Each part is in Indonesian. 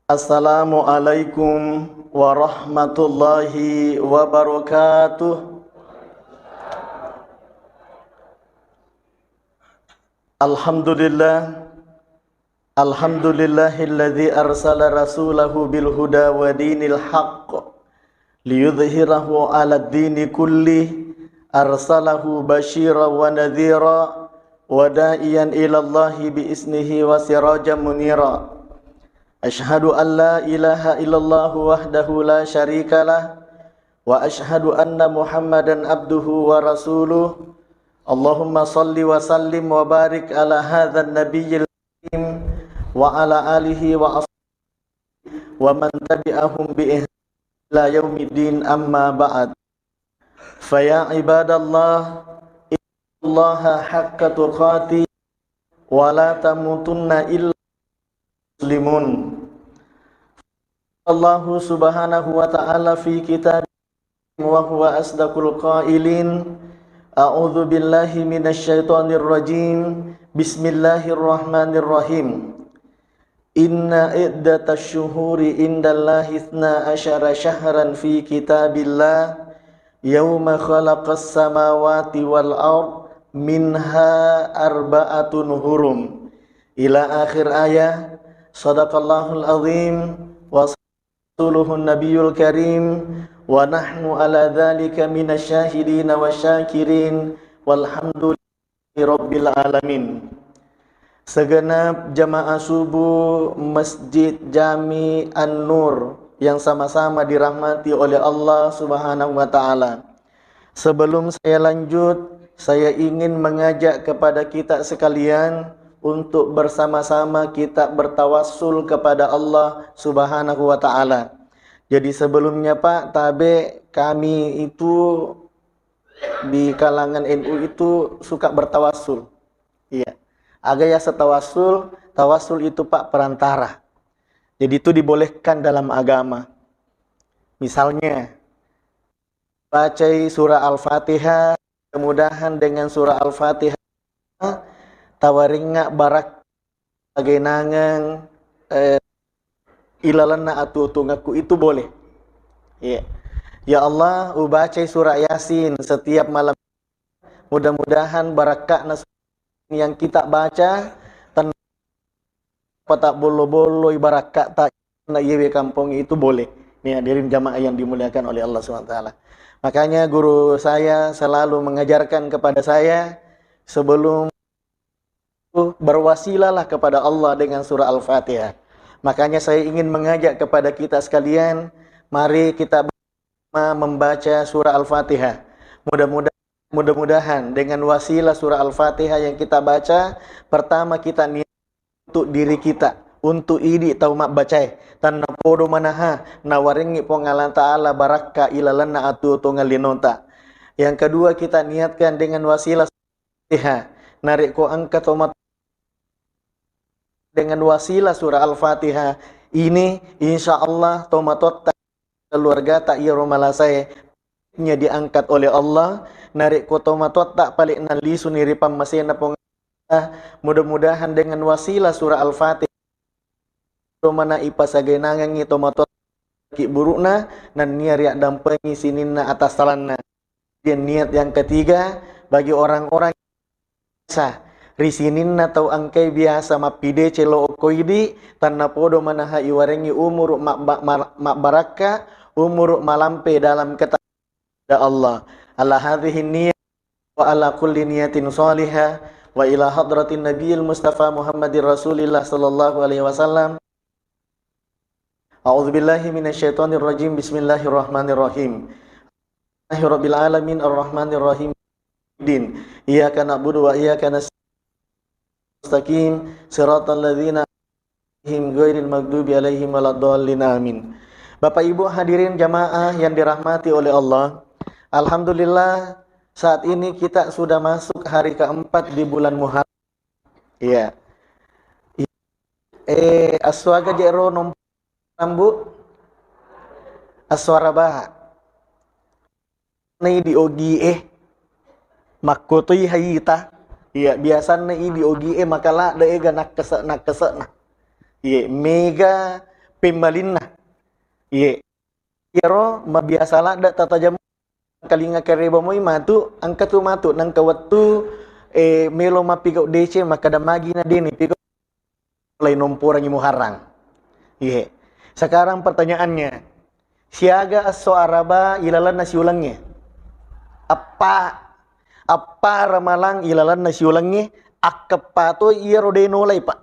Assalamualaikum warahmatullahi wabarakatuh. Alhamdulillah, alhamdulillahilladzi arsala rasulahu bil huda wa dinil haqq liyudhhirahu 'alad dini kulli. Arsalahu basyira wa nadhira wa da'iyan ila Allahi bi isnihi wa sirajan munira. Ashhadu an la ilaha illallah wahdahu la syarikalah wa ashhadu anna Muhammadan abduhu wa rasuluh. Allahumma salli wa sallim wa barik ala hadzal nabiyyil karim wa ala alihi wa ashabihi wa man tabi'ahum bi ihsan ila yaumiddin, amma ba'd. Fa ya ibadallah, ittaqullaha haqqa tuqatih wa la tamutunna illa muslimun. Allah subhanahu wa ta'ala fi kitab wa huwa asdaqul qailin. A'udzu billahi minasy syaithanir rajim. Bismillahirrahmanirrahim. Inna iddatasy syuhuri indallahi 12 syahran fi kitabillah yauma khalaqas samawati wal ard minha arba'atun hurum ila akhir ayat. Sadaqallahul azim wa rasuluhun nabiyul karim wa nahnu ala dzalika minasyahidin wasyakirin walhamdulillahi rabbil alamin. Segenap jamaah subuh Masjid Jami An-Nur yang sama-sama dirahmati oleh Allah Subhanahu wa taala. Sebelum saya lanjut, saya ingin mengajak kepada kita sekalian untuk bersama-sama kita bertawassul kepada Allah Subhanahu wa ta'ala. Jadi sebelumnya Pak Tabe, kami itu di kalangan NU itu suka bertawassul. Iya. Agak setawassul, tawassul itu Pak perantara. Jadi itu dibolehkan dalam agama. Misalnya baca surah Al-Fatihah, kemudahan dengan surah Al-Fatihah tawaringa barak agenangan ilalana atutungaku, itu boleh. Ya. Ya Allah, ubaca surah Yasin setiap malam. Mudah-mudahan barakah yang kita baca tanpa tak bolo-bolo barakah tak na yewe kampung, itu boleh. Ini hadirin jamaah yang dimuliakan oleh Allah SWT. Makanya guru saya selalu mengajarkan kepada saya, sebelum berwasilalah kepada Allah dengan surah Al-Fatihah. Makanya saya ingin mengajak kepada kita sekalian, mari kita membaca surah Al-Fatihah. Mudah-mudahan dengan wasilah surah Al-Fatihah yang kita baca, pertama kita niat untuk diri kita, untuk idi tau mak bacai tanna podo manaha nawaringi pongalan ta'ala baraka ilalana atu tungalinota. Yang kedua, kita niatkan dengan wasilah Al-Fatihah, narik ko angkat tomat dengan wasilah surah Al-Fatihah ini, insya Allah tomatot keluarga tak iya romalasai nya diangkat oleh Allah. Narik ko tomatot tak palik nali suniri pamasena pong. Mudah-mudahan dengan wasilah surah Al-Fatihah romana ipasagenangan ngi tomatot ki burukna nan niat dampengi sininna atas talanna. Dan niat yang ketiga, bagi orang-orang sah risinin na tau angkai biasa mapide celo okoidi tanna podo manaha iwarengi umur mak baraka umur malampe dalam kata Allah. Ala hadhihi niyat wa ala kulli niyatin salihah wa ila hadratin nabiyil mustafa Muhammadir Rasulillah sallallahu alaihi wasallam. A'udzu billahi minasyaitonir rajim. Bismillahirrahmanirrahim. Rabbil alamin arrahmanir rahim. Din iyyaka na'budu wa iyyaka mustaqim siratal ladzina alaihim ghairil maghdubi alaihim waladdallin, amin. Bapak Ibu hadirin jamaah yang dirahmati oleh Allah, alhamdulillah saat ini kita sudah masuk hari keempat di bulan Muharram. Iya. Aswaga jero nombu aswara bah. Nei di ogi makutui hayita. Iya, biasanya ini di OGE makala daega nak kese nah. Iya, mega pembalinna. Ye. Iro mabiasala da tatajam kalinga kereba moi matu angkatu matu nang kawattu melo mapigau DC maka damagi na dini pigau mulai nomporang imu harang. Ye. Sekarang pertanyaannya, siaga aso araba ilalan nasi ulangnya. Apa ramalang ilalan nasi ulangnya? Akapato iya rode nolai pak.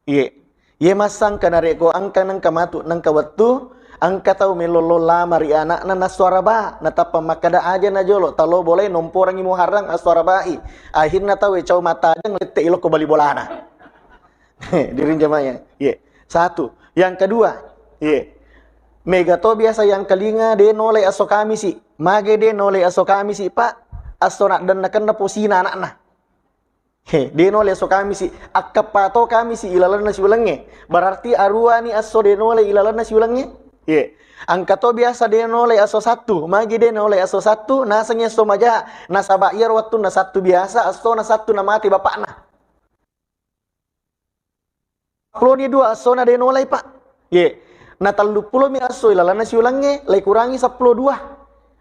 Ye masang kanare ko angka nang kamatu nang kawattu angka tau melolo lamari anak na naswaraba natapa makada aja na jolo talo boleh nomporang imu harang aswarabai akhirnya tahu cau mata aja ngelete ilok ko bali bolana. Dirin jamaahnya. Satu. Yang kedua, megato biasa yang kelinga de nolai aso kami si mage de nolai aso kami si pak aso nak dan nakan na posina anak na. De nolai aso kami si akapato kami si ilalan nasi ulangnya berarti aruani aso de nolai ilalan nasi ulangnya. Angkato biasa de nolai aso satu magi de nolai aso satu nasanya so maja nasaba iya waktu na satu biasa aso na satu na mati bapak na. Puluh ni dua aso na de nolai pak. Na 30 mi aso ilalan nasi ulangnya lai kurangi 10 dua.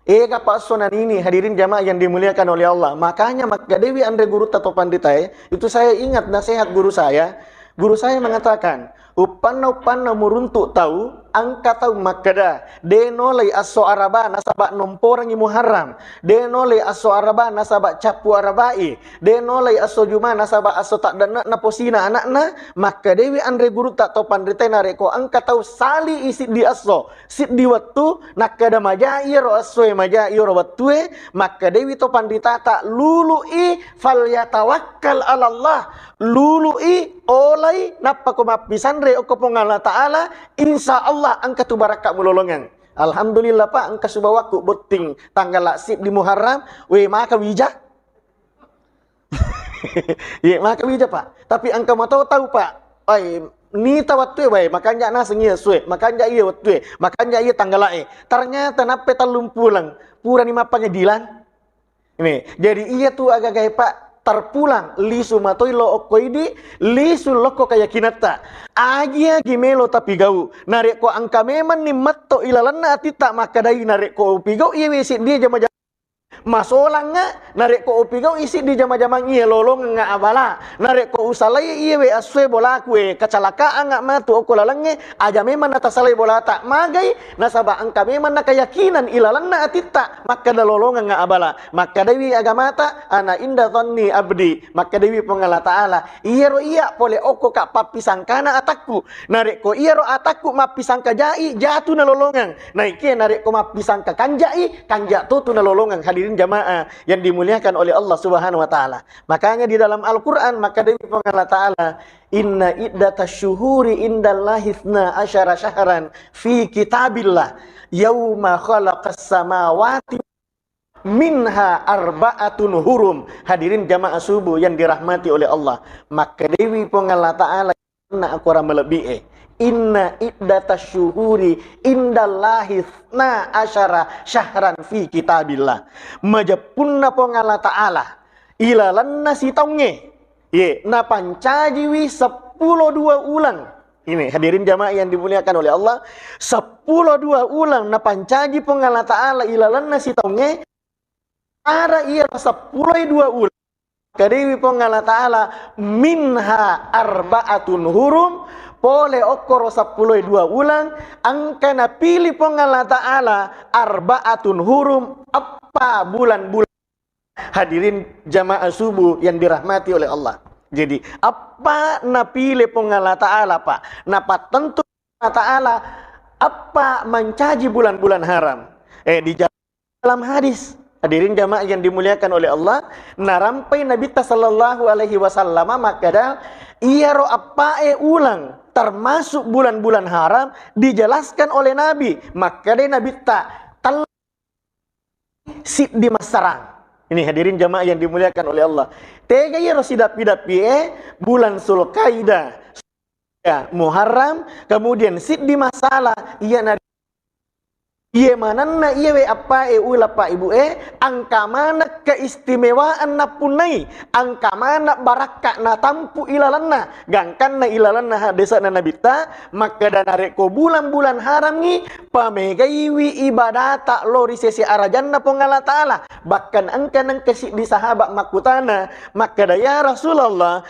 Kapa aso na ini hadirin jamaah yang dimuliakan oleh Allah. Makanya maka Dewi Andre Guru Tato Pandita itu saya ingat nasihat guru saya. Guru saya mengatakan, upanna muruntuk tahu angka tahu makada denolai aso araba nasabak nomporang imu haram denolai aso araba nasabak capu arabai denolai aso juma nasabak aso tak dana naposina anakna maka Dewi Andre Guru tak topan ritena reko angka tahu sali isi di aso sit di waktu nakada majai ro aso majai ro waktu maka Dewi topan ditata lului fal yatawakkal ala Allah lului olai napa ko mapisan re ko pongala taala insya Allah angka tu barakat mulolongan. Alhamdulillah pak angka subawaku boting tanggal laksip di Muharram we maka wija. Maka wija pak. Tapi angka mau tahu pak. Ni tawattu bae makanya na sengia sue makanya iya wattu makanya iya tanggal lae. Ternyata nape talum pulang pura ni mapanya dilan. Ini jadi iya tu agak gaya pak terpulang lisu matoi lo okoidi lisu loko kaya kinata agia gimelo tapi gau narek ko angka meman ni matto ilalan ati tak makadai narek ko pigau iya wisi dia jama masolang nga narek ko opigau isi di jama-jamang iya lolong nga abala narek ko usalay iya we aswe bola kue kecelakaan nga matu o kulalange aja memang natasalay bola tak magay nasaba angka memang nakayakinan ilalan na atita maka dalolongan nga abala maka dewi agamata ana inda tonni abdi maka dewi pengala ta'ala iya ro iya pole oko ka papisang kana atakku narek ko iya ro atakku mapisang kajai jatuh na lolongan naiki narek ko mapisang ka kanjai kanja tutu na lolongan hadirin jamaah yang dimuliakan oleh Allah Subhanahu wa taala. Makanya di dalam Al-Qur'an maka Dewi Allah taala inna iddatash syuhuri indallahi 12 syahran fi kitabillah yauma khalaqas samawati minha arba'atun hurum. Hadirin jamaah subuh yang dirahmati oleh Allah. Maka Dewi Allah taala na aku melebihi inna iddatash syuhuri indallahi 12 syahran fi kitabillah majapunna pongala ta'ala ilalanna sitonge na pancajiwi 10 dua ulang. Ini hadirin jamaah yang dimuliakan oleh Allah 10 dua ulang na pancaji pongala ta'ala ilalanna sitonge ara iya 10 dua ulang kadewi pongala ta'ala minha arba'atun hurum pole okoro 10 dua ulang angka na pilih pengala ta'ala arba'atun hurum apa bulan-bulan. Hadirin jamaah subuh yang dirahmati oleh Allah. Jadi apa na pilih pengala ta'ala pak napa tentu ta'ala apa mencaji bulan-bulan haram di dalam hadis. Hadirin jamaah yang dimuliakan oleh Allah narampai Nabi sallallahu alaihi wasallam makada iya ro apa ulang termasuk bulan-bulan haram dijelaskan oleh Nabi maka deh Nabi tak sit di masarang. Ini hadirin jamaah yang dimuliakan oleh Allah tega ya rosidapi-dapi bulan Sulqaidah ya Muharram kemudian sit di masalah iya Nabi Iya mananna iya we apa ulapa ibu angka mana keistimewaan na punai, angka mana baraka na tampu ilalanna, gangkan na ilalanna desa na nabita, maka danare ko bulan-bulan haram ni pamegaiwi ibadata lori sesi arajanna pongala taala, bahkan angka nang kasih di sahabat makutana, maka daya Rasulullah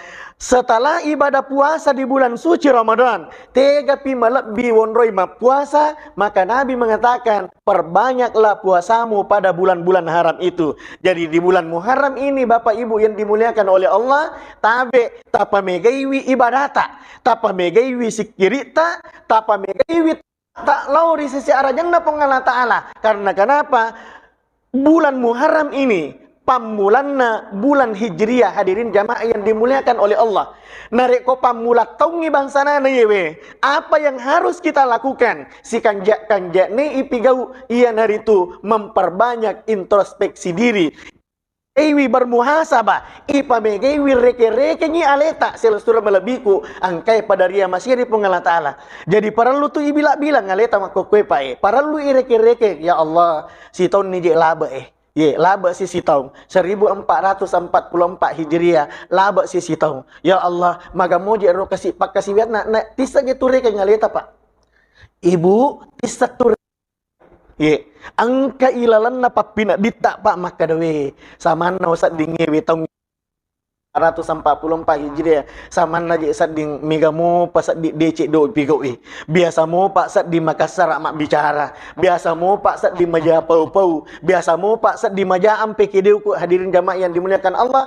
setelah ibadah puasa di bulan suci Ramadan, tega pi melebi wonroi puasa, maka Nabi mengatakan, perbanyaklah puasamu pada bulan-bulan haram itu. Jadi di bulan Muharram ini Bapak Ibu yang dimuliakan oleh Allah, tabe tapa megaiwi ibadata, tapa megaiwi sikirita, tapa megaiwi tak lauri sisi arah jannah pengala ta'ala. Karena kenapa? Bulan Muharram ini pamulanna bulan Hijriah, hadirin jamaah yang dimuliakan oleh Allah. Nareko pamulat taungi bangsana na yewe. Apa yang harus kita lakukan? Si kanjak ne ipigau ia naritu memperbanyak introspeksi diri. Ewi bermuhasabah, ipamegewi reke-reke ni aleta selesura melebiku angkai pada ria masiri pengala ta'ala. Jadi perlu tu bilang aleta makokwe pae. Perlu ireke-reke, ya Allah, si tahun ni je laba Ye, laba sisi tahun 1444 Hijriah, laba sisi tahun. Ya Allah, maga moje ro kasih pak kasih biat na tisa gitu reke ngaleta pak. Ibu tisa tur. Ye, angka ilalan na papina dita pak maka dewe. Samana usat dingewe tahun 444 Hijriah samana je sat ding megamu pasat di DC do pigowi. Biasa mo pak sat di Makassar mak bicara. Biasa mo pak sat di Maja Pau-Pau. Biasa mo pak sat di Maja PKD ku hadirin jamaah yang dimuliakan Allah.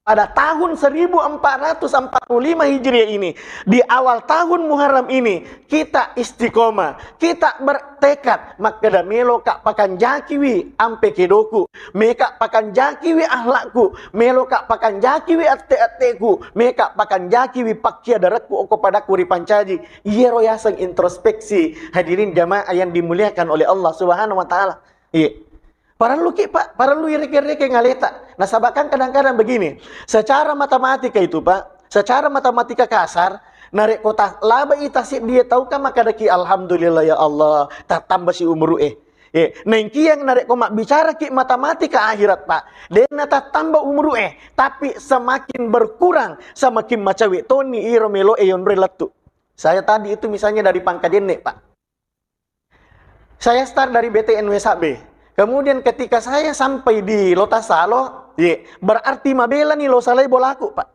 Pada tahun 1445 Hijriah ini, di awal tahun Muharram ini, kita istiqomah, kita bertekad, maka da melo kak pakan jakiwi ampe kedoku, meka pakan jakiwi ahlakku, melo kak pakan jakiwi ate-ateku, meka pakan jakiwi pakya daratku oko padaku ripancaji. Yero yasang introspeksi, hadirin jamaah yang dimuliakan oleh Allah Subhanahu wa taala. Iya. Para lu pak, para lu reke-reke ngaleta. Nah sabakan kadang-kadang begini, secara matematika itu pak, secara matematika kasar, narek kota laba itasib dia tahu kan maka daki alhamdulillah ya Allah, tak tambah si umur nengki yang narek komak bicara ki matematika akhirat pak, dena tak tambah umur tapi semakin berkurang, semakin macawi toni iromelo eyon relatu. Saya tadi itu misalnya dari Pangkadene pak, saya start dari BTN WSAB. Kemudian ketika saya sampai di Lotasalo, berarti mabela nih lo salai bolaku, Pak.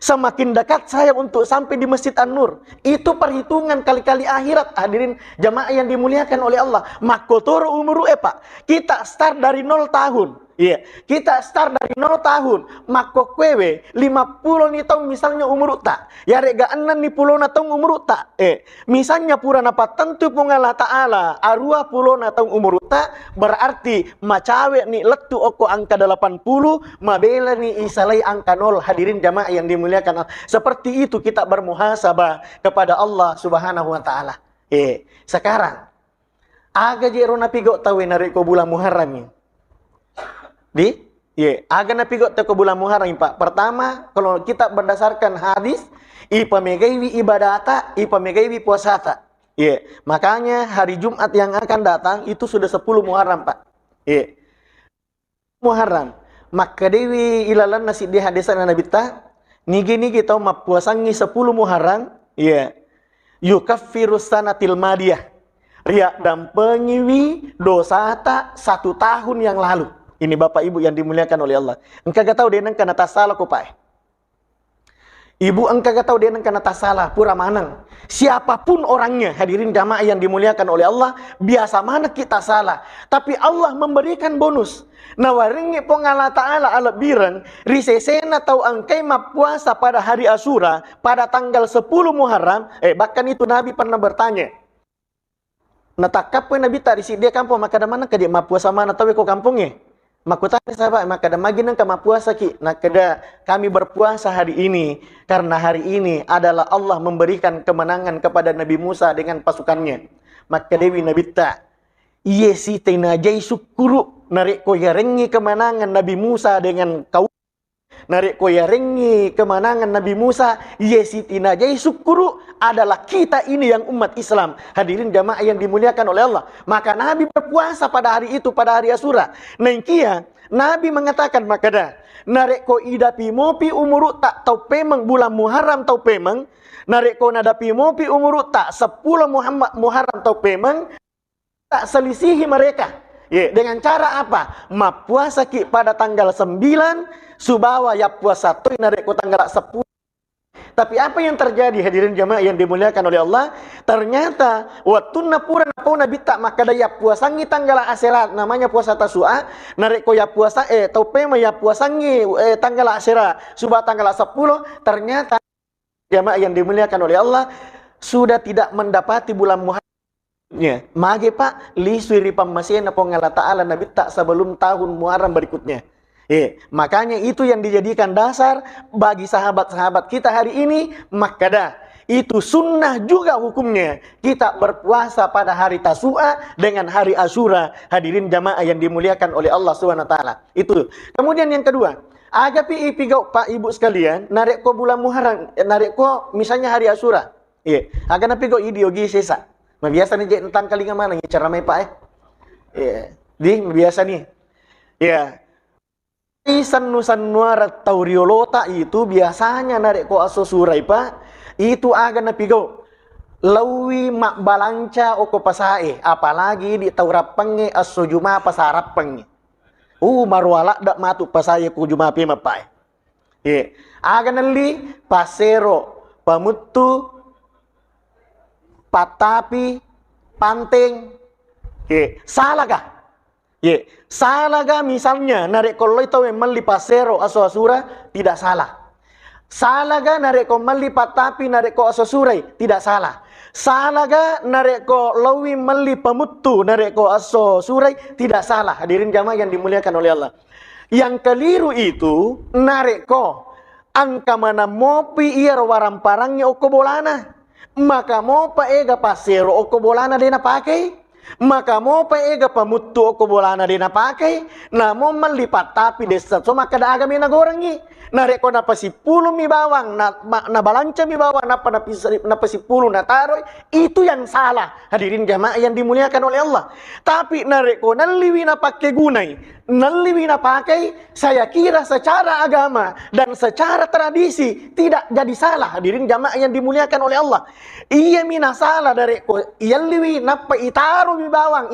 Semakin dekat saya untuk sampai di Masjid An-Nur. Itu perhitungan kali-kali akhirat, hadirin jamaah yang dimuliakan oleh Allah. Makotoro umuru Pak. Kita start dari 0 tahun. Kita start dari 0 tahun. Mako kwewe 50 nih tahun misalnya umur tak. Ya rega anan nih pulau na tahun umur tak. Misalnya pura napa tentu pengala ta'ala. Arua pulau na tahun umur tak. Berarti macawe nih letu oko angka 80. Mabela nih isalai angka 0. Hadirin jamaah yang dimuliakan Allah. Seperti itu kita bermuhasabah kepada Allah Subhanahu wa ta'ala. Sekarang aga jero na pigo tawe nariko bulan Muharram ini. Aga napi got ke bulan Muharram Pak. Pertama, kalau kita berdasarkan hadis, ipamegaiwi ibadata, ipamegaiwi puasata. Makanya hari Jumat yang akan datang itu sudah 10 Muharram Pak. Muharram. Maka dewi ilalan nasi di hadisan Nabi ta, nigi tau mapuasangi 10 Muharram, yukaffirus sanatil madiyah. Ria dan pengiwi dosata 1 tahun yang lalu. Ini Bapak Ibu yang dimuliakan oleh Allah. Engkau gak tahu dia nang kana tasalah ko Pak. Ibu engkau gak tahu dia nang kana tasalah pura manang. Siapapun orangnya, hadirin jamaah yang dimuliakan oleh Allah, biasa mana kita salah. Tapi Allah memberikan bonus. Nawaringi pengala ta'ala ala birang, risesena tahu angkai puasa pada hari Asyura, pada tanggal 10 Muharram, bahkan itu Nabi pernah bertanya. Natakap pun Nabi tak dia kampung, maka ada mana ke dia puasa mana tahu ko kampungnya? Makutanya sahabat, maka ada magi nang kama puasa ki. Nah kada kami berpuasa hari ini karena hari ini adalah Allah memberikan kemenangan kepada Nabi Musa dengan pasukannya. Maka Dewi Nabi ta yesi tenajai syukuru narik ko yarengi kemenangan Nabi Musa dengan kaum narik ko yarengi kemenangan Nabi Musa, yesitina jai syukuru adalah kita ini yang umat Islam. Hadirin jamaah yang dimuliakan oleh Allah. Maka Nabi berpuasa pada hari itu, pada hari Asyura. Nengkia, Nabi mengatakan makada, narik ko idapi mopi umuru tak tau pemang bulan Muharram tau pemang, narik ko nadapi mopi umuru tak 10 Muharram tau pemang, tak selisihi mereka. Ya, dengan cara apa? Ma puasa ki pada tanggal 9, subawa ya puasa tu narik ko tanggal 10. Tapi apa yang terjadi hadirin jamaah yang dimuliakan oleh Allah? Ternyata waktu napura napau nabi tak maka daya puasangi tanggal akhirat namanya puasa Tasua, narik ko ya puasa tau pema ya puasangi tanggal akhirat subah tanggal 10, ternyata jamaah yang dimuliakan oleh Allah sudah tidak mendapati bulan Muharram. Ya, mage pak li suiri pamasen apa ngala ta'ala nabi tak sebelum tahun Muharram berikutnya. Makanya itu yang dijadikan dasar bagi sahabat-sahabat kita hari ini. Makada itu sunnah juga hukumnya kita berpuasa pada hari Tasua dengan hari Asyura. Hadirin jamaah yang dimuliakan oleh Allah Subhanahu wa taala. Itu. Kemudian yang kedua, agapi ipigau Pak Ibu sekalian, narik ko bulan Muharram, narik ko misalnya hari Asyura. Agan apigau idiogi sesa. Biasa nih tentang kali mana nih cara main pak di biasa nih Sanu-sanuara tauriolota itu biasanya narik ko aso surai pak itu agak napigo lawi mak balanca oko pasae apalagi di taurapenge aso juma pasarapenge marwala dak matu pasae ko juma pe mapai agak nali pasero pamutu patapi, panting, salahkah? Salahkah misalnya narik kalau itu memang li pasero aso asura tidak salah. Salahkah narik ko mali patapi narik ko aso surai tidak salah. Salahkah narik ko lawi mali pamutu narik ko aso surai tidak salah. Hadirin jamaah yang dimuliakan oleh Allah. Yang keliru itu narik ko angka mana mopi iya waram parangnya oko bolana. Maka mau paega pasero oko bolana dena pakai, maka mau paega pamutu oko bolana dena pakai, namo melipat tapi desa so maka da agami na gorangi, narik ko napasipulu mi bawang, na balanca mi bawang, napasipulu na taroy, itu yang salah. Hadirin jamaah yang dimuliakan oleh Allah. Tapi narik ko naliwi na pakai gunai, naliwi na pakai, saya kira secara agama dan secara tradisi tidak jadi salah. Hadirin jamaah yang dimuliakan oleh Allah. Iya mina salah dari ko iyaliwi napa itaro mi bawang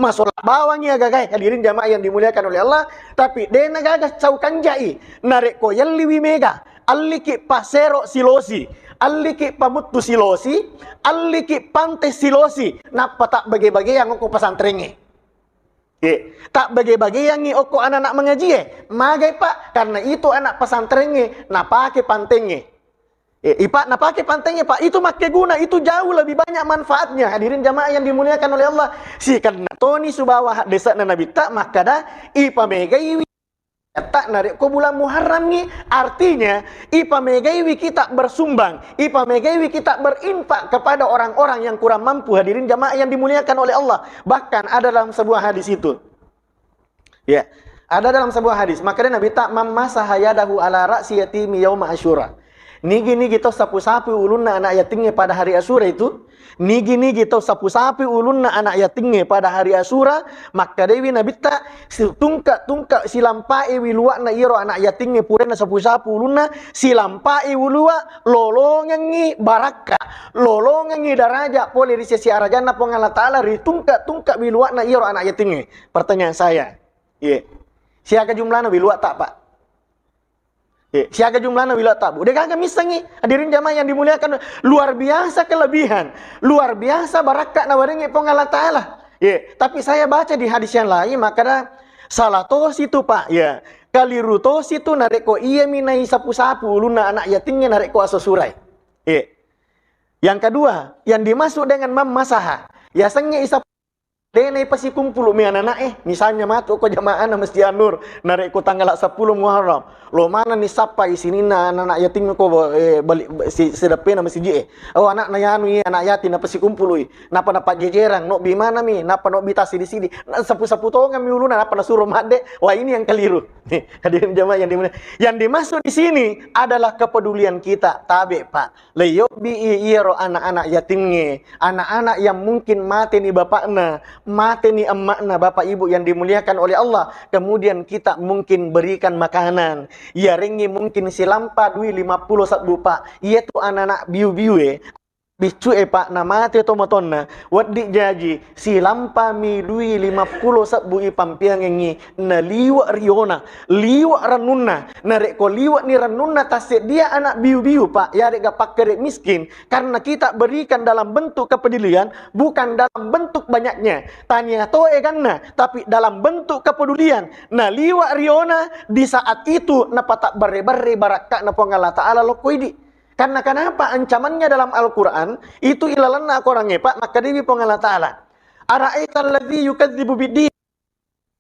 masalah bawangnya gagai. Hadirin jamaah yang dimuliakan oleh Allah. Tapi dena gagas caukan jai narik ko yaliwi mega alliki pasero silosi alliki pamutu silosi alliki pante silosi napa tak bagi-bagi yang ko pasantrenge tak bagi-bagi yang oko anak-anak mengaji magai pak karena itu anak pesantrennya napake pantenge Pak, nah pakai pantainya Pak, itu make guna, itu jauh lebih banyak manfaatnya. Hadirin jamaah yang dimuliakan oleh Allah. Si karena Tony subawa desa Nabi tak maka dah ipa megaiwi tak narik ko bulan Muharram ni artinya ipa megaiwi kita bersumbang, ipa megaiwi kita berinfak kepada orang-orang yang kurang mampu. Hadirin jamaah yang dimuliakan oleh Allah. Bahkan ada dalam sebuah hadis itu. Ada dalam sebuah hadis, maka Nabi tak mamasa hayadahu ala ra'si yatimi yauma Asyura. Nigi-nigi tau sapu-sapu ulunna anak yatimnya pada hari Asyura itu. Nigi-nigi tau sapu-sapu ulunna anak yatimnya pada hari Asyura. Maka dewi Nabi tak tungkak-tungkak silampai wiluak na iro anak yatimnya purena sapu-sapu ulunna. Silampai wiluak lolongangi baraka. Lolongangi daraja boleh risesi arajana pengala ta'ala. Tungkak-tungkak wiluak na iro anak yatimnya. Pertanyaan saya. Siapa jumlahnya wiluak tak pak? Siaga jumlahnya wilayah tabu. Dia kagak misangi. Hadirin jamaah yang dimuliakan. Luar biasa kelebihan. Luar biasa barakat nawaringi pengalat ta'ala. Tapi saya baca di hadis yang lain. Maka salah tos itu pak. Kaliru tos itu narik ko iya minai sapu-sapu. Luna anak yatimnya narik ko aso surai. Yang kedua. Yang dimasuk dengan mamasaha. Ya sengnya isap. Dene pasti kumpul mi anak misalnya matu ko jamaah na Masjid An-Nur narik ko tanggal 10 Muharram. Lo mana ni sapa isini na anak yatim ko balik si sedape na masjid oh anak na yanu anak yatim na pasti kumpul napa napa jejerang no bi mana mi napa no bitasi di sini sapu-sapu tongan mi uluna napa na suruh made wah ini yang keliru. Hadirin jamaah yang dimaksud di sini adalah kepedulian kita tabe Pak leyo bi iro anak-anak yatimnya anak-anak yang mungkin mati ni bapakna mati ni emakna bapak ibu yang dimuliakan oleh Allah kemudian kita mungkin berikan makanan ya ringi mungkin silampa dui 50 sabu Pak iya tu anak-anak biu-biu bicu Pak nama te tomatonna waddi jaji silampa mi dui 50 sabu pampiang ngi na liwa riona liwa ranunna narek ko liwa ni ranunna tasik dia anak biu-biu Pak ya rek pakai miskin karena kita berikan dalam bentuk kepedulian bukan dalam bentuk banyaknya tanya toe kanna tapi dalam bentuk kepedulian nah liwa riona di saat itu napa tak bare-bare barakak na Allah taala lokoidi. Karena kenapa ancamannya dalam Al-Quran itu ilalanna korangnya Pak maka dewi pengala ta'ala ara'aital ladzi yukadzibu biddin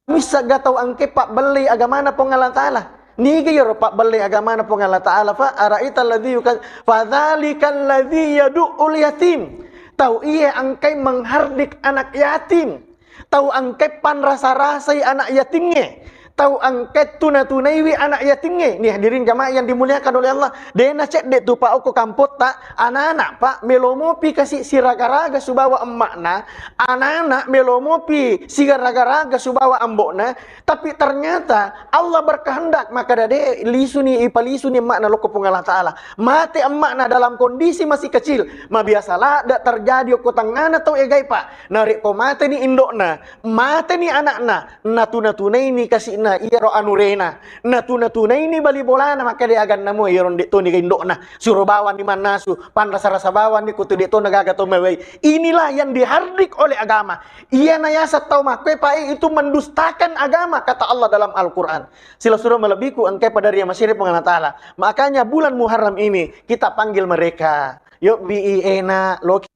misa gatau angke Pak beli agama na pengala ta'ala nige yoro Pak beli agama na pengala ta'ala Pak ara'aital ladzi fadzalikal ladzi yadu'ul yatim tahu iya angkai menghardik anak yatim tahu angkai pan rasa-rasai anak yatimnya tahu angket tunaiwi anak yatimnya nih hadirin jamaah yang dimuliakan oleh Allah dena cek dek tu Pak oko kampot tak anak-anak Pak melomopi kasih siraga-raga subawa emakna anak-anak melomopi siraga-raga subawa ambokna tapi ternyata Allah berkehendak maka dade lisuni ipalisuni emakna loko pungalah taala mati emakna dalam kondisi masih kecil ma biasalah dak terjadi oko tangana tau egai Pak narik ko mati ni indokna mati ni anakna natuna ini kasih na iro anurena natuna ini bali bolana maka dia agan namo iron de to ni indokna suruh bawan di mana su pan rasa bawan ni kutu de to nagaga to mewei inilah yang dihardik oleh agama ia nayasa tau makwe pai itu mendustakan agama kata Allah dalam Al-Qur'an sila surah melebiku engkai pada dia masih pengenal taala makanya bulan Muharram ini kita panggil mereka yuk bi ena loki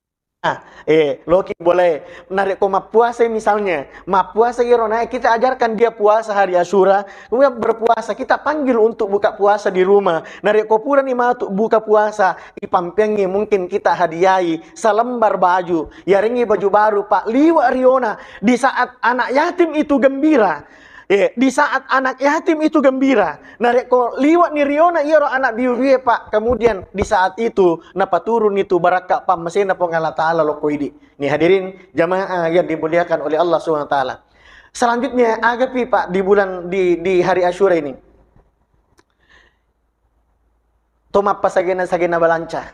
Loki boleh narik koma puasa misalnya puasa irona kita ajarkan dia puasa hari Asyura kemudian berpuasa kita panggil untuk buka puasa di rumah narik kopuran ima untuk buka puasa ipampengi mungkin kita hadiahi selembar baju ya ringi baju baru Pak liwa riona di saat anak yatim itu gembira di saat anak yatim itu gembira narek ko liwat ni riona iro anak biu Pak kemudian di saat itu napa turun itu barakah Pak mesena pengala taala lokoidi nih hadirin jamaah yang dimuliakan oleh Allah Subhanahu wa taala selanjutnya agapi Pak di bulan di hari Asyura ini toma pasagena balanca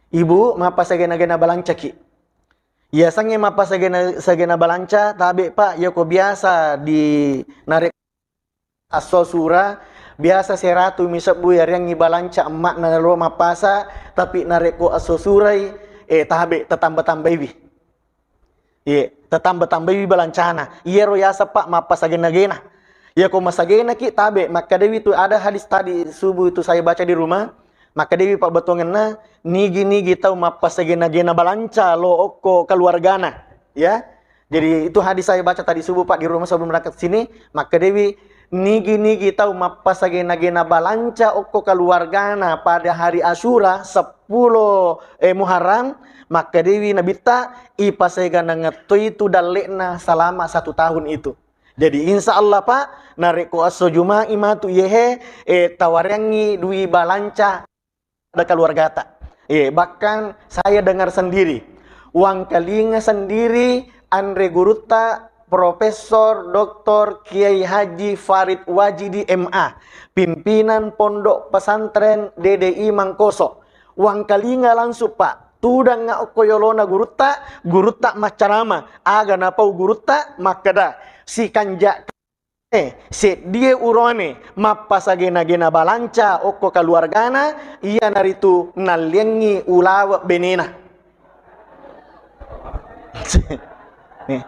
ibu mapa sagena balanca ki ya sange mapa sagena balanca tabe Pak ya ko biasa di narik asosura biasa seratu misabu ya yang balanca emak na lo mapasa tapi narik ko asosurai tabe tetambah-tambahi tetambah-tambahi balancana iya ro yasa Pak mapa sagena ya ko masagena ki tabe maka dewi itu ada hadis tadi subuh itu saya baca di rumah maka dewi Pak betongenna nigi tau mapa segena-gena balanca lo oko keluargana ya jadi itu hadis saya baca tadi subuh Pak di rumah sebelum berangkat sini maka dewi nigi tau mapa segena-gena balanca oko keluargana pada hari Asyura 10 Muharram maka dewi nabita ipasegana ngeto itu dalekna selama 1 tahun itu jadi insya Allah Pak narik ko aso juma imatu yehe tawarangi dui balanca ada keluarga tak bahkan saya dengar sendiri uang kalinga sendiri Andre Guruta Profesor Dr. Kiai Haji Farid Wajidi MA pimpinan Pondok Pesantren DDI Mangkoso uang kalinga langsung Pak tudang nga koyolona guruta macarama aga napau guruta makada si kanja si dia urone mappa sagena-gena balanca oko keluargana iya naritu naliengi ulawa benena nih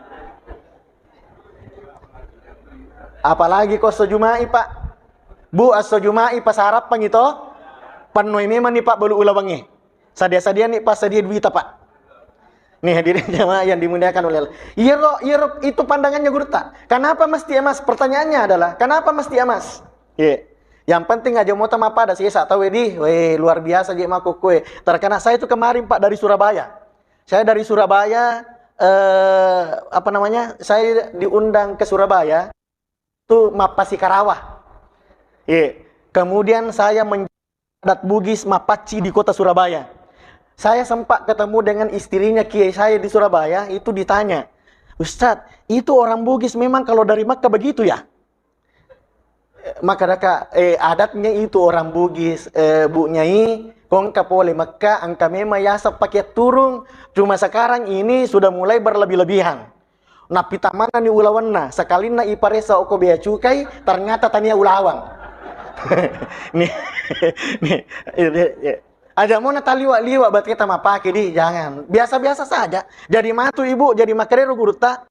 apalagi kok sojumai Pak Bu asojumai pasarap pang ito panoi memang nih Pak balu ulawangi sadia-sadia nih pas sadia duit Pak Nih hadirin jamaah yang dimuliakan oleh Allah. Iya, itu pandangannya guru tak. Kenapa mesti emas? Pertanyaannya adalah, kenapa mesti emas? Iya. Yang penting aja mau sama pada sih saya tahu di, luar biasa aja maku kue. Terkena saya itu kemarin Pak dari Surabaya. Saya dari Surabaya, Saya diundang ke Surabaya, itu Mapasi Karawah. Iya. Kemudian saya menjabat Bugis Mapaci di kota Surabaya. Saya sempat ketemu dengan istrinya kiai saya di Surabaya, itu ditanya, Ustadz, itu orang Bugis memang kalau dari Makkah begitu ya? Maka adatnya itu orang Bugis, Bu Nyai, kong kapole Makkah, angka memang yasap pakai turung, cuma sekarang ini sudah mulai berlebih-lebihan. Nah, pita mana nih ulawanna, sekalina iparesa oko bea cukai, ternyata tania ulawang. nih, Aja mau liwat buat kita mapake di, jangan. Biasa-biasa saja. Jadi matu ibu, jadi makarero guruta.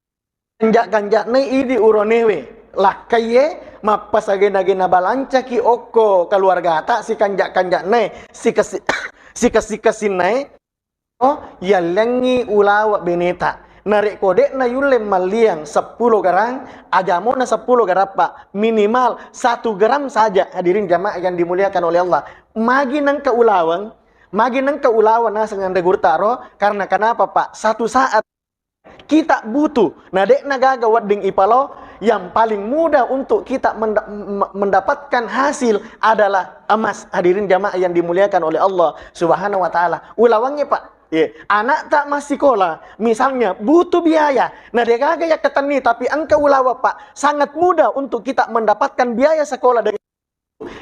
Ganjak nei idi uronewe. Lah kaye mapasagena-gena balanca ki oko keluarga ta si kanjak nei si kasi nei. Oh, yalengi ulawa beneta. Narik kode na yulem maliang 10 garang, aja mau na 10 garapa, minimal 1 gram saja. Hadirin jamaah yang dimuliakan oleh Allah. Magi nang keulawan na sengan regur taro, karena kenapa Pak? Satu saat kita butuh. Nah dek nagaga wading ipalo, yang paling mudah untuk kita mendapatkan hasil adalah emas. Hadirin jamaah yang dimuliakan oleh Allah Subhanahu wa taala. Ulawangnya Pak, anak tak masih sekolah, misalnya butuh biaya. Nah dia kagak ya ketani, tapi engkau ulawa Pak, sangat mudah untuk kita mendapatkan biaya sekolah dari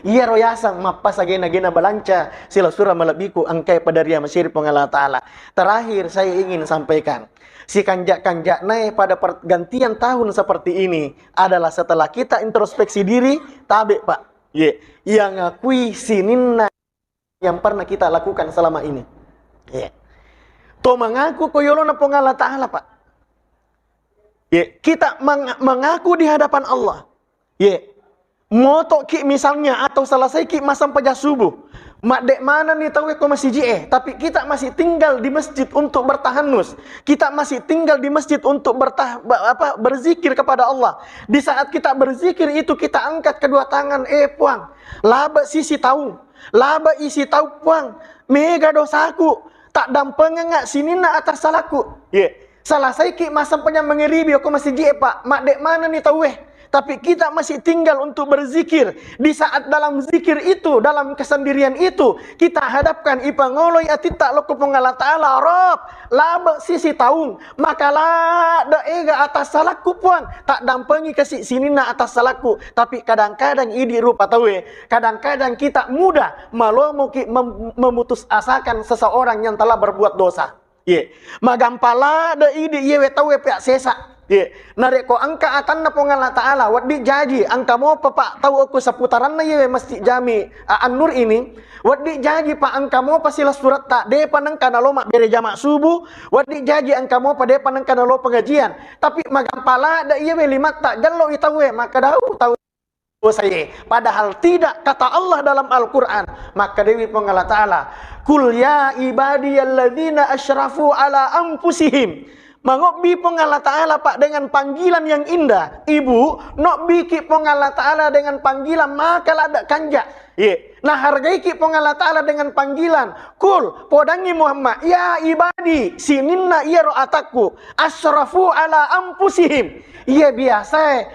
iya royasang mapas agena-gena balanca sila surah melebiku angkai padaria masyir pengalah ta'ala. Terakhir saya ingin sampaikan, si kanjak-kanjak naik pada pergantian tahun seperti ini adalah setelah kita introspeksi diri, tabe Pak, yang ngakui sininna yang pernah kita lakukan selama ini. To mengaku koyolo na pengalah ta'ala Pak. Kita mengaku di hadapan Allah. Moto ki misalnya atau selesai ki masam pajak subuh. Mak dek mana nih tahu ko masih tapi kita masih tinggal di masjid untuk bertahanus. Kita masih tinggal di masjid untuk berzikir kepada Allah. Di saat kita berzikir itu kita angkat kedua tangan, puang. Laba sisi tahu. Laba isi tahu puang. Mega dosaku. Tak dampengnya nggak sini na atas salahku. Selesai ki masam pajak mengeribi ko masih Pak. Mak dek mana nih tahu tapi kita masih tinggal untuk berzikir. Di saat dalam zikir itu, dalam kesendirian itu, kita hadapkan ipangoloi atita loko pengalah ta'ala Rob, laba sisi taung, maka la daega atas salahku puan, tak dampengi kasih sinina atas salahku. Tapi kadang-kadang idi rupa tawe, kadang-kadang kita mudah malomuki memutus asakan seseorang yang telah berbuat dosa. Magampala da idi yewe tawe pihak sesa. Narik ko angka atan na pengalah ta'ala waddi jaji angka mo Pak tahu aku seputaran na yewe masjid jami An-Nur ini waddi jaji Pak angka mo pasilas surat tak de panang kanalo mak bere jamak subuh waddi jaji angka mo pa de panang kanalo pengajian tapi magampala da yewe limat tak jallo itawe maka tahu saya padahal tidak kata Allah dalam Al-Qur'an. Maka dewi pengalah ta'ala kul ya ibadiyalladzina asyrafu ala anfusihim. Mangokbi pengalah ta'ala Pak dengan panggilan yang indah. Ibu, nok biki pengalah ta'ala dengan panggilan maka lada kanjak. Nah hargai ki pengalah ta'ala dengan panggilan. Kul, podangi Muhammad. Ya ibadi, sininna iya ro'ataku. Asyrafu ala ampusihim. Ia biasa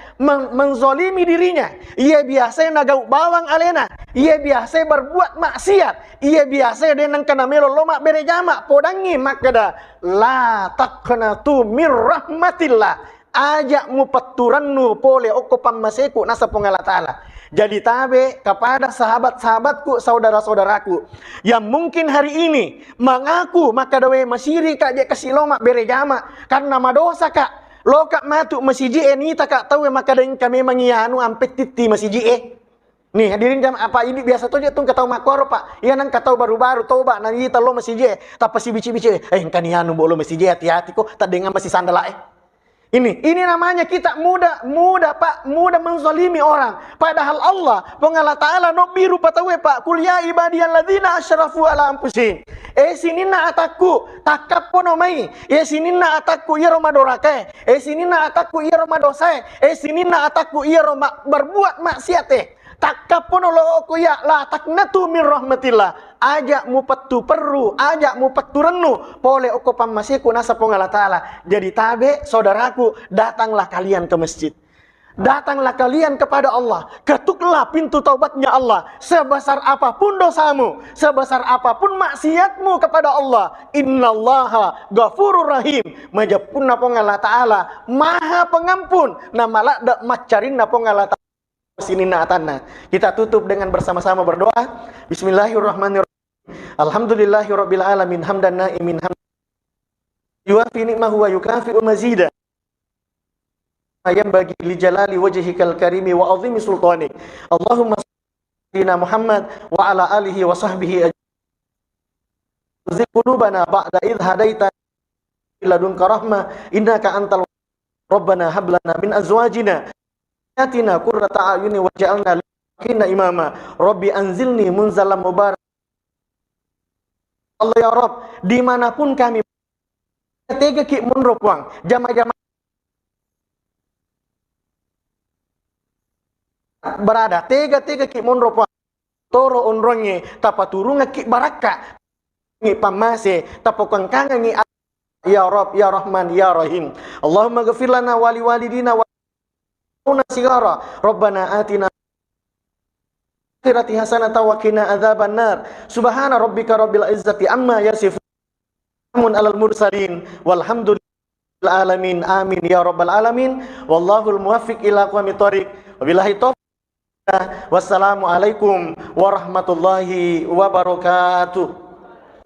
menzolimi dirinya. Ia biasa nagau bawang alena. Ia biasa berbuat maksiat. Ia biasa denang kana melo lomak bere jamak. Podangi makada la taqnatu mir rahmatillah. Ajakmu peturanmu pole oko pamaseku nasa pengalah ta'ala. Jadi tabe kepada sahabat-sahabatku, saudara-saudaraku yang mungkin hari ini mengaku maka dawe masiri kak je kasih lomak bere jamak karena madosa kak lo kak matu masih ni tak kak tahu maka dan kami mengianu ampet titi masih nih hadirin jam apa ini biasa tuh dia tuh kata makor Pak ya nang kata baru-baru toba nanti lo masih tapi si bici-bici kan ianu bolo masih hati-hati kok tak dengan masih sandala Ini namanya kita mudah Pak, mudah menzalimi orang. Padahal Allah Ta'ala no biru patawe Pak, kul ya ibadiyalladzina asyrafu ala anfusihim. Sinina ataku takapono mai. Sinina ataku iya romadorake. Sinina ataku iya romadose. Sinina ataku iya berbuat maksiate. Takapono lo ku ya la taknatu min rahmatillah. Ajak mu petu perlu, ajak mu petu renu. Pole oko pamasiku nasa Allah Ta'ala. Jadi tabe, saudaraku, datanglah kalian ke masjid. Datanglah kalian kepada Allah. Ketuklah pintu taubatnya Allah. Sebesar apapun dosamu, sebesar apapun maksiatmu kepada Allah. Innallaha ghafurur rahim. Majapun napong Allah Ta'ala. Maha pengampun. Namala dak macarin napong Allah Ta'ala. Sini naatana. Kita tutup dengan bersama-sama berdoa. Bismillahirrahmanirrahim. Alhamdulillahirabbil alamin hamdan naimin hamdan yuafi ni'mahu wa yukafi'u mazida. Ayam bagi li jalali wajhikal karimi wa azimi sultanik. Allahumma salli ala Muhammad wa ala alihi wa sahbihi ajmain. Qulubana ba'da idh hadaitana ladunka rahmah innaka antal rabbana hab lana min azwajina atina qurrata a'yuni waj'alna lil imama. Rabbi anzilni munzalam mubarak. Allah ya Rabb, dimanapun kami tega ki munropwang jama-jama berada, tega ki munropwang toro onronge tapaturunga ki baraka ngi pamase tapokang kanga ngi ya Rabb ya Rahman ya Rahim. Allahumma ghfir lana wa liwalidina wa sigara. Rabbana atina akhirati hasanatan wa qina adzaban nar. Subhana rabbika rabbil izzati amma yasifun. Salamun alal mursalin walhamdulillahi alamin. Amin ya rabbal alamin. Wallahul muwaffiq ila aqwamit thoriq. Wabillahi taufiq. Wassalamu alaikum warahmatullahi wabarakatuh.